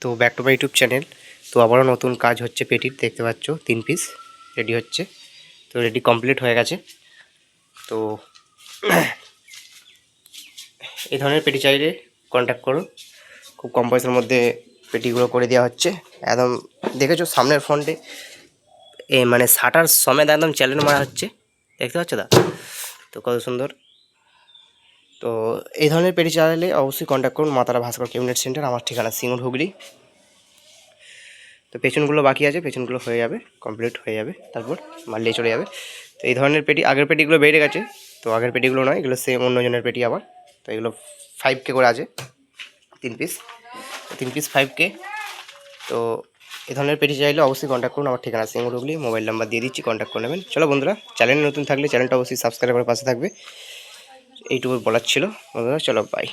তো back to my YouTube channel. তো আবারও নতুন কাজ হচ্ছে পেটির, দেখতে পাচ্ছ 3 পিস রেডি হচ্ছে। তো রেডি কমপ্লিট হয়ে গেছে। তো এই ধরনের পেটি চাইলে কন্ট্যাক্ট করুন, খুব কম পয়সার মধ্যে পেটিগুলো করে দেওয়া হচ্ছে। একদম দেখেছো সামনের ফ্রন্টে মানে শাটার সমেত একদম চ্যালেঞ্জ মারা হচ্ছে, দেখতে পাচ্ছ দা? তো কত সুন্দর। তো এই ধরনের পেটি চাইলে অবশ্যই কন্ট্যাক্ট করুন মাতারা ভাস্কর ক্যাবিনেট সেন্টার। আমার ঠিকানা সিঙ্গুর হুগলি। তো পেছনগুলো বাকি আছে, পেছনগুলো হয়ে যাবে, কমপ্লিট হয়ে যাবে, তারপর মাল নিয়ে চলে যাবে। তো এই ধরনের পেটি, আগের পেটিগুলো বেড়ে গেছে, তো আগের পেটিগুলো নয়, এগুলো সেম অন্যজনের পেটি আবার। তো এগুলো 5K করে আছে 3 পিস, 3 পিস 5K। তো এই ধরনের পেটি চাইলে অবশ্যই কন্ট্যাক্ট করুন। আমার ঠিকানা সিঙ্গুর হুগলি, মোবাইল নাম্বার দিয়ে দিচ্ছি, কন্ট্যাক্ট করে নেবেন। চলো বন্ধুরা, চ্যানেল নতুন থাকলে চ্যানেলটা অবশ্যই সাবস্ক্রাইব করে পাশে থাকবে, এইটুকু বলার ছিল বন্ধুরা। চলো বাই।